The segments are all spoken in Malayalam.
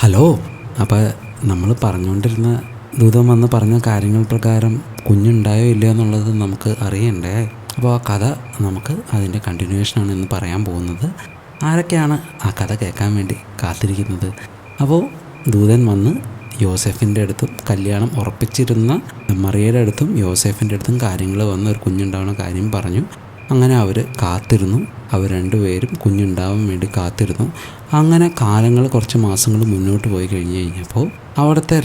ഹലോ. അപ്പോൾ നമ്മൾ പറഞ്ഞുകൊണ്ടിരുന്ന ദൂതൻ വന്ന് പറഞ്ഞ കാര്യങ്ങൾ പ്രകാരം കുഞ്ഞുണ്ടായോ ഇല്ലയോ എന്നുള്ളത് നമുക്ക് അറിയണ്ടേ. അപ്പോൾ ആ കഥ നമുക്ക് അതിൻ്റെ കണ്ടിന്യൂവേഷനാണ് ഇന്ന് പറയാൻ പോകുന്നത്. ആരൊക്കെയാണ് ആ കഥ കേൾക്കാൻ വേണ്ടി കാത്തിരിക്കുന്നത്? അപ്പോൾ ദൂതൻ വന്ന് യോസെഫിൻ്റെ അടുത്തും കല്യാണം ഉറപ്പിച്ചിരുന്ന മറിയയുടെ അടുത്തും യോസെഫിൻ്റെ അടുത്തും കാര്യങ്ങൾ വന്ന് ഒരു കുഞ്ഞുണ്ടാവുന്ന കാര്യം പറഞ്ഞു. അങ്ങനെ അവർ കാത്തിരുന്നു. അവർ രണ്ടുപേരും കുഞ്ഞുണ്ടാവാൻ വേണ്ടി കാത്തിരുന്നു. അങ്ങനെ കാലങ്ങൾ കുറച്ച് മാസങ്ങൾ മുന്നോട്ട് പോയി കഴിഞ്ഞപ്പോൾ അവിടുത്തെ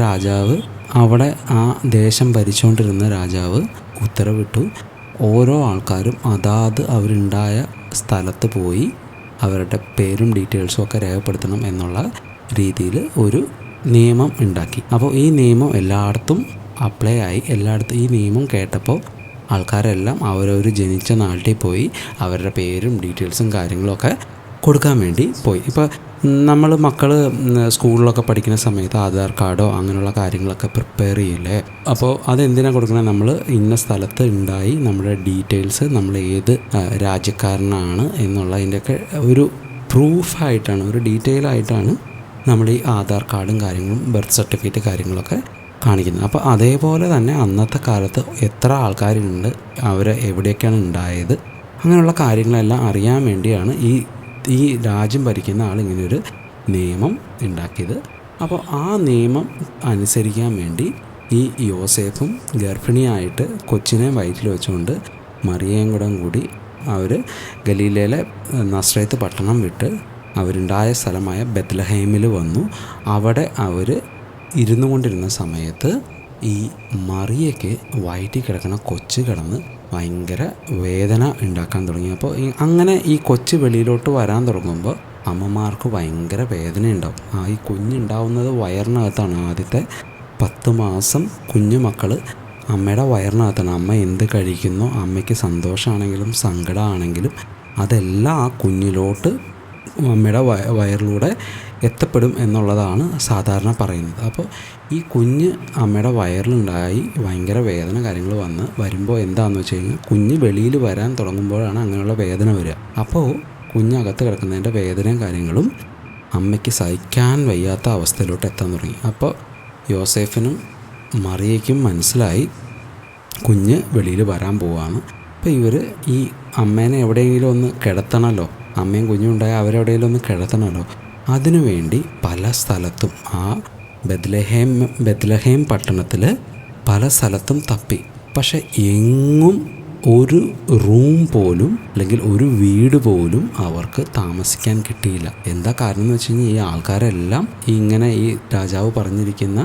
രാജാവ് അവിടെ ആ ദേശം ഭരിച്ചുകൊണ്ടിരുന്ന രാജാവ് ഉത്തരവിട്ടു, ഓരോ ആൾക്കാരും അതാത് അവരുണ്ടായ സ്ഥലത്ത് പോയി അവരുടെ പേരും ഡീറ്റെയിൽസും ഒക്കെ രേഖപ്പെടുത്തണം എന്നുള്ള രീതിയിൽ ഒരു നിയമം ഉണ്ടാക്കി. അപ്പോൾ ഈ നിയമം എല്ലായിടത്തും അപ്ലൈ ആയി. ഈ നിയമം കേട്ടപ്പോൾ ആൾക്കാരെല്ലാം അവരവർ ജനിച്ച നാട്ടിൽ പോയി അവരുടെ പേരും ഡീറ്റെയിൽസും കാര്യങ്ങളൊക്കെ കൊടുക്കാൻ വേണ്ടി പോയി. ഇപ്പോൾ നമ്മൾ മക്കൾ സ്കൂളിലൊക്കെ പഠിക്കുന്ന സമയത്ത് ആധാർ കാർഡോ അങ്ങനെയുള്ള കാര്യങ്ങളൊക്കെ പ്രിപ്പയർ ചെയ്യില്ലേ. അപ്പോൾ അതെന്തിനാണ് കൊടുക്കുന്നത്? നമ്മൾ ഇന്ന സ്ഥലത്ത് ഉണ്ടായി നമ്മുടെ ഡീറ്റെയിൽസ്, നമ്മൾ ഏത് രാജ്യക്കാരനാണ് എന്നുള്ളതിൻ്റെയൊക്കെ ഒരു പ്രൂഫായിട്ടാണ്, ഒരു ഡീറ്റെയിൽ ആയിട്ടാണ് നമ്മൾ ഈ ആധാർ കാർഡും കാര്യങ്ങളും ബർത്ത് സർട്ടിഫിക്കറ്റ് കാര്യങ്ങളൊക്കെ കാണിക്കുന്നത്. അപ്പോൾ അതേപോലെ തന്നെ അന്നത്തെ കാലത്ത് എത്ര ആൾക്കാരുണ്ട്, അവർ എവിടെയൊക്കെയാണ് ഉണ്ടായത്, അങ്ങനെയുള്ള കാര്യങ്ങളെല്ലാം അറിയാൻ വേണ്ടിയാണ് ഈ രാജ്യം ഭരിക്കുന്ന ആൾ ഇങ്ങനെയൊരു നിയമം ഉണ്ടാക്കിയത്. അപ്പോൾ ആ നിയമം അനുസരിക്കാൻ വേണ്ടി ഈ യോസേഫും ഗർഭിണിയായിട്ട് കൊച്ചിനെ വയറ്റിൽ വെച്ചുകൊണ്ട് മറിയയും കൂടി അവർ ഗലീലയിലെ നസ്രയത്ത് പട്ടണം വിട്ട് അവരുണ്ടായ സ്ഥലമായ ബെത്ലഹേമിൽ വന്നു. അവിടെ അവർ ഇരുന്നു കൊണ്ടിരുന്ന സമയത്ത് ഈ മറിയയ്ക്ക് വയറ്റിൽ കിടക്കുന്ന കൊച്ച് കിടന്ന് ഭയങ്കര വേദന ഉണ്ടാക്കാൻ തുടങ്ങി. അപ്പോൾ അങ്ങനെ ഈ കൊച്ച് വെളിയിലോട്ട് വരാൻ തുടങ്ങുമ്പോൾ അമ്മമാർക്ക് ഭയങ്കര വേദന ഉണ്ടാവും. ഈ കുഞ്ഞുണ്ടാവുന്നത് വയറിനകത്താണ്. ആദ്യത്തെ 10 മാസം കുഞ്ഞു മക്കൾ അമ്മയുടെ വയറിനകത്താണ്. അമ്മ എന്ത് കഴിക്കുന്നോ, അമ്മയ്ക്ക് സന്തോഷമാണെങ്കിലും സങ്കടമാണെങ്കിലും അതെല്ലാം ആ കുഞ്ഞിലോട്ട് അമ്മയുടെ വയറിലൂടെ എത്തപ്പെടും എന്നുള്ളതാണ് സാധാരണ പറയുന്നത്. അപ്പോൾ ഈ കുഞ്ഞ് അമ്മയുടെ വയറിലുണ്ടായി ഭയങ്കര വേദന കാര്യങ്ങൾ വരുമ്പോൾ എന്താണെന്ന് വെച്ച് കഴിഞ്ഞാൽ കുഞ്ഞ് വെളിയിൽ വരാൻ തുടങ്ങുമ്പോഴാണ് അങ്ങനെയുള്ള വേദന വരിക. അപ്പോൾ കുഞ്ഞകത്ത് കിടക്കുന്നതിൻ്റെ വേദനയും കാര്യങ്ങളും അമ്മയ്ക്ക് സഹിക്കാൻ വയ്യാത്ത അവസ്ഥയിലോട്ട് എത്താൻ തുടങ്ങി. അപ്പോൾ യോസേഫിനും മറിയയ്ക്കും മനസ്സിലായി കുഞ്ഞ് വെളിയിൽ വരാൻ പോവാണ്. അപ്പോൾ ഇവർ ഈ അമ്മേനെ എവിടെയെങ്കിലും ഒന്ന് കിടത്തണമല്ലോ, അമ്മയും കുഞ്ഞും ഉണ്ടായാൽ അവരെവിടെയെങ്കിലും ഒന്ന് കിടത്തണമല്ലോ. അതിനുവേണ്ടി പല സ്ഥലത്തും ആ ബെത്ലഹേം പട്ടണത്തിൽ പല സ്ഥലത്തും തപ്പി. പക്ഷെ എങ്ങും ഒരു റൂം പോലും അല്ലെങ്കിൽ ഒരു വീട് പോലും അവർക്ക് താമസിക്കാൻ കിട്ടിയില്ല. എന്താ കാരണം എന്ന് വെച്ച് കഴിഞ്ഞാൽ ഈ ആൾക്കാരെല്ലാം ഇങ്ങനെ ഈ രാജാവ് പറഞ്ഞിരിക്കുന്ന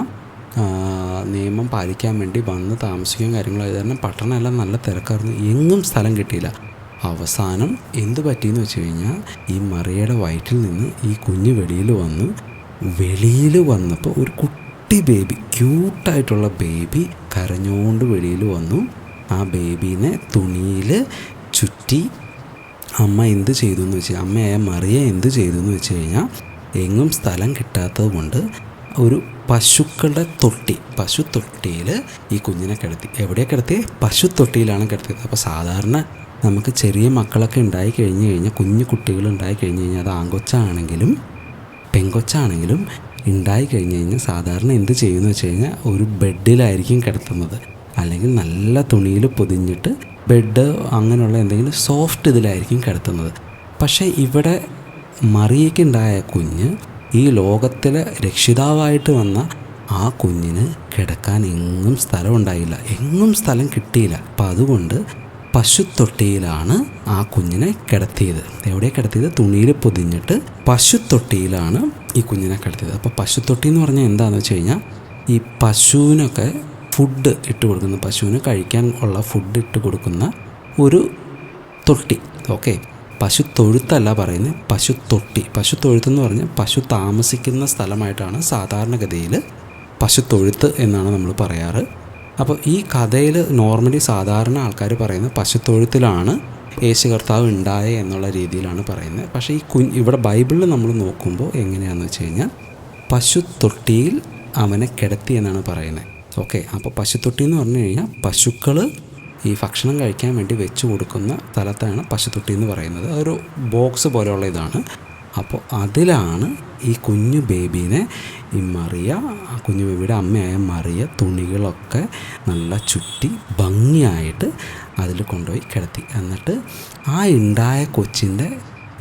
നിയമം പാലിക്കാൻ വേണ്ടി വന്ന് താമസിക്കുകയും കാര്യങ്ങളായത് കാരണം പട്ടണമെല്ലാം നല്ല തിരക്കായിരുന്നു. എങ്ങും സ്ഥലം കിട്ടിയില്ല. അവസാനം എന്ത് പറ്റിയെന്ന് വെച്ച് കഴിഞ്ഞാൽ ഈ മറിയയുടെ വയറ്റിൽ നിന്ന് ഈ കുഞ്ഞ് വെളിയിൽ വന്നപ്പോൾ ഒരു കുട്ടി ബേബി, ക്യൂട്ടായിട്ടുള്ള ബേബി കരഞ്ഞുകൊണ്ട് വെളിയിൽ വന്നു. ആ ബേബീനെ തുണിയിൽ ചുറ്റി അമ്മയായ മറിയ എന്ത് ചെയ്തു എന്ന് വെച്ച് കഴിഞ്ഞാൽ എങ്ങും സ്ഥലം കിട്ടാത്തത് കൊണ്ട് ഒരു പശുത്തൊട്ടിയിൽ ഈ കുഞ്ഞിനെ കിടത്തി. എവിടെയാണ് കിടത്തിയത്? പശുത്തൊട്ടിയിലാണ് കിടത്തിയത്. അപ്പോൾ സാധാരണ നമുക്ക് ചെറിയ മക്കളൊക്കെ ഉണ്ടായി കഴിഞ്ഞ് കഴിഞ്ഞാൽ, കുഞ്ഞു കുട്ടികൾ ഉണ്ടായി കഴിഞ്ഞ് കഴിഞ്ഞാൽ, അത് ആൺകൊച്ചാണെങ്കിലും പെൺകൊച്ചാണെങ്കിലും ഉണ്ടായി കഴിഞ്ഞ് കഴിഞ്ഞാൽ സാധാരണ എന്ത് ചെയ്യുമെന്ന് വെച്ച് കഴിഞ്ഞാൽ ഒരു ബെഡിലായിരിക്കും കിടത്തുന്നത്, അല്ലെങ്കിൽ നല്ല തുണിയിൽ പൊതിഞ്ഞിട്ട് ബെഡ് അങ്ങനെയുള്ള എന്തെങ്കിലും സോഫ്റ്റ് ഇതിലായിരിക്കും കിടത്തുന്നത്. പക്ഷേ ഇവിടെ മറിയയ്ക്കുണ്ടായ കുഞ്ഞ് ഈ ലോകത്തിലെ രക്ഷിതാവായിട്ട് വന്ന ആ കുഞ്ഞിന് കിടക്കാൻ എങ്ങും സ്ഥലം ഉണ്ടായില്ല, എങ്ങും സ്ഥലം കിട്ടിയില്ല. അപ്പം അതുകൊണ്ട് പശുത്തൊട്ടിയിലാണ് ആ കുഞ്ഞിനെ കിടത്തിയത്. എവിടെയാണ് കിടത്തിയത്? തുണിയിൽ പൊതിഞ്ഞിട്ട് പശുത്തൊട്ടിയിലാണ് ഈ കുഞ്ഞിനെ കിടത്തിയത്. അപ്പോൾ പശുത്തൊട്ടി എന്ന് പറഞ്ഞാൽ എന്താണെന്ന് വെച്ച് കഴിഞ്ഞാൽ ഈ പശുവിനൊക്കെ ഫുഡ് ഇട്ട് കൊടുക്കുന്ന, പശുവിന് കഴിക്കാൻ ഉള്ള ഫുഡ് ഇട്ട് കൊടുക്കുന്ന ഒരു തൊട്ടി. ഓക്കെ, പശുത്തൊഴുത്തല്ല പറയുന്നത്, പശുത്തൊട്ടി. പശുത്തൊഴുത്തെന്ന് പറഞ്ഞാൽ പശു താമസിക്കുന്ന സ്ഥലമായിട്ടാണ് സാധാരണഗതിയിൽ പശുത്തൊഴുത്ത് എന്നാണ് നമ്മൾ പറയാറ്. അപ്പോൾ ഈ കഥയിൽ നോർമലി സാധാരണ ആൾക്കാർ പറയുന്നത് പശുത്തൊഴുത്തിലാണ് യേശു കർത്താവ് ഉണ്ടായത് എന്നുള്ള രീതിയിലാണ് പറയുന്നത്. പക്ഷേ ഇവിടെ ബൈബിളിൽ നമ്മൾ നോക്കുമ്പോൾ എങ്ങനെയാണെന്ന് വെച്ച് കഴിഞ്ഞാൽ പശുത്തൊട്ടിയിൽ അവനെ കിടത്തി എന്നാണ് പറയുന്നത്. ഓക്കെ, അപ്പോൾ പശുത്തൊട്ടി എന്ന് പറഞ്ഞു കഴിഞ്ഞാൽ പശുക്കൾ ഈ ഭക്ഷണം കഴിക്കാൻ വേണ്ടി വെച്ച് കൊടുക്കുന്ന സ്ഥലത്താണ് പശുത്തൊട്ടി എന്ന് പറയുന്നത്. അതൊരു ബോക്സ് പോലെയുള്ള ഇതാണ്. അപ്പോൾ അതിലാണ് ഈ കുഞ്ഞു ബേബീനെ ഈ മറിയ, ആ കുഞ്ഞു ബേബിയുടെ അമ്മയായ മറിയ തുണികളൊക്കെ നല്ല ചുറ്റി ഭംഗിയായിട്ട് അതിൽ കൊണ്ടുപോയി കിടത്തി. എന്നിട്ട് ആ ഉണ്ടായ കൊച്ചിൻ്റെ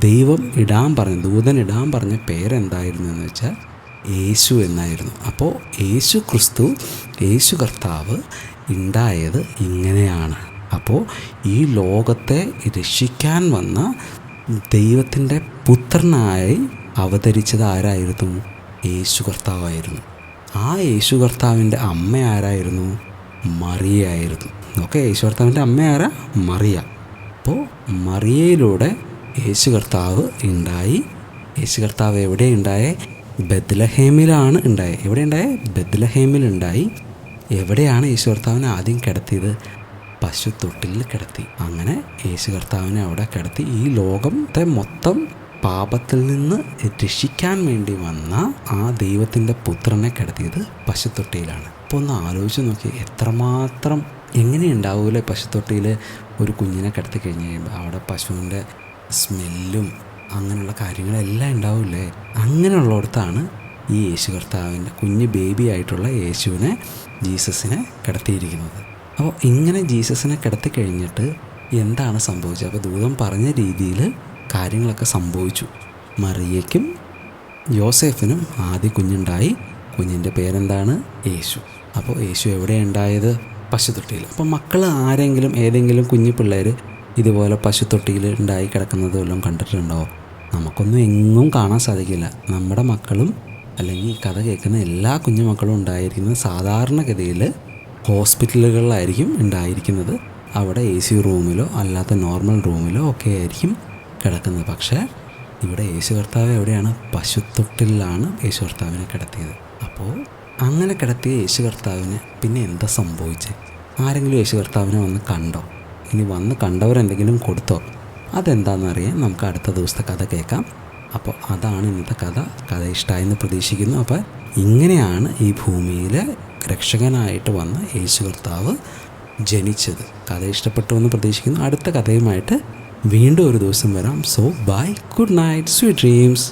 ദൈവം ദൂതൻ ഇടാൻ പറഞ്ഞ പേരെന്തായിരുന്നു എന്ന് വെച്ചാൽ യേശു എന്നായിരുന്നു. അപ്പോൾ യേശു കർത്താവ് ഉണ്ടായത് ഇങ്ങനെയാണ്. അപ്പോൾ ഈ ലോകത്തെ രക്ഷിക്കാൻ വന്ന ദൈവത്തിൻ്റെ പുത്രനായി അവതരിച്ചത് ആരായിരുന്നു? യേശു കർത്താവായിരുന്നു. ആ യേശു കർത്താവിൻ്റെ അമ്മ ആരായിരുന്നു? മറിയയായിരുന്നു. ഓക്കെ, യേശു കർത്താവിൻ്റെ അമ്മ ആരാ? മറിയ. അപ്പോൾ മറിയയിലൂടെ യേശു കർത്താവ് ഉണ്ടായി. യേശു കർത്താവ് എവിടെ ഉണ്ടായേ? ബെത്ലഹേമിലാണ് ഉണ്ടായത്. എവിടെ ഉണ്ടായേ? ബെത്ലഹേമിലുണ്ടായി. എവിടെയാണ് യേശു കർത്താവിനെ ആദ്യം കിടത്തിയത്? പശുത്തൊട്ടിലിൽ കിടത്തി. അങ്ങനെ യേശു കർത്താവിനെ അവിടെ കിടത്തി. ഈ ലോകത്തെ മൊത്തം പാപത്തിൽ നിന്ന് രക്ഷിക്കാൻ വേണ്ടി വന്ന ആ ദൈവത്തിൻ്റെ പുത്രനെ കിടത്തിയത് പശുത്തൊട്ടിയിലാണ്. അപ്പോൾ ഒന്ന് ആലോചിച്ച് നോക്കി, എത്രമാത്രം എങ്ങനെയുണ്ടാവൂലേ പശുത്തൊട്ടിയിൽ ഒരു കുഞ്ഞിനെ കിടത്തി കഴിഞ്ഞ് കഴിയുമ്പോൾ അവിടെ പശുവിൻ്റെ സ്മെല്ലും അങ്ങനെയുള്ള കാര്യങ്ങളെല്ലാം ഉണ്ടാവില്ലേ. അങ്ങനെയുള്ളിടത്താണ് ഈ യേശു കർത്താവിൻ്റെ കുഞ്ഞ് ബേബി ആയിട്ടുള്ള ജീസസിനെ കിടത്തിയിരിക്കുന്നത്. അപ്പോൾ ഇങ്ങനെ ജീസസിനെ കിടത്തി കഴിഞ്ഞിട്ട് എന്താണ് സംഭവിച്ചത്? അപ്പോൾ ദൂതൻ പറഞ്ഞ രീതിയിൽ കാര്യങ്ങളൊക്കെ സംഭവിച്ചു. മറിയയ്ക്കും യോസേഫിനും ആദ്യ കുഞ്ഞുണ്ടായി. കുഞ്ഞിൻ്റെ പേരെന്താണ്? യേശു. അപ്പോൾ യേശു എവിടെയാണ് ഉണ്ടായത്? പശുത്തൊട്ടിയിൽ. അപ്പോൾ മക്കൾ ആരെങ്കിലും, ഏതെങ്കിലും കുഞ്ഞു പിള്ളേർ ഇതുപോലെ പശുത്തൊട്ടിയിൽ ഉണ്ടായി കിടക്കുന്നത് വല്ലതും കണ്ടിട്ടുണ്ടോ? നമുക്കൊന്നും എങ്ങും കാണാൻ സാധിക്കില്ല. നമ്മുടെ മക്കളും അല്ലെങ്കിൽ ഈ കഥ കേൾക്കുന്ന എല്ലാ കുഞ്ഞു മക്കളും ഉണ്ടായിരിക്കുന്നത് സാധാരണഗതിയിൽ ഹോസ്പിറ്റലുകളിലായിരിക്കും ഉണ്ടായിരിക്കുന്നത്. അവിടെ AC റൂമിലോ അല്ലാത്ത നോർമൽ റൂമിലോ ഒക്കെ ആയിരിക്കും കിടക്കുന്നത്. പക്ഷേ ഇവിടെ യേശു കർത്താവ് എവിടെയാണ്? പശുത്തൊട്ടിലാണ് യേശു കർത്താവിനെ കിടത്തിയത്. അപ്പോൾ അങ്ങനെ കിടത്തിയ യേശു കർത്താവിന് പിന്നെ എന്താ സംഭവിച്ചത്? ആരെങ്കിലും യേശു കർത്താവിനെ വന്ന് കണ്ടോ? ഇനി വന്ന് കണ്ടവരെന്തെങ്കിലും കൊടുത്തോ? അതെന്താണെന്നറിയാൻ നമുക്ക് അടുത്ത ദിവസത്തെ കഥ കേൾക്കാം. അപ്പോൾ അതാണ് ഇന്നത്തെ കഥ ഇഷ്ടമായെന്ന് പ്രതീക്ഷിക്കുന്നു. അപ്പോൾ ഇങ്ങനെയാണ് ഈ ഭൂമിയിൽ രക്ഷകനായിട്ട് വന്ന യേശു കർത്താവ് ജനിച്ചത്. കഥ ഇഷ്ടപ്പെട്ടു എന്ന് പ്രതീക്ഷിക്കുന്നു. അടുത്ത കഥയുമായിട്ട് വീണ്ടും ഒരു ദിവസം വരാം. So bye, good night, sweet dreams.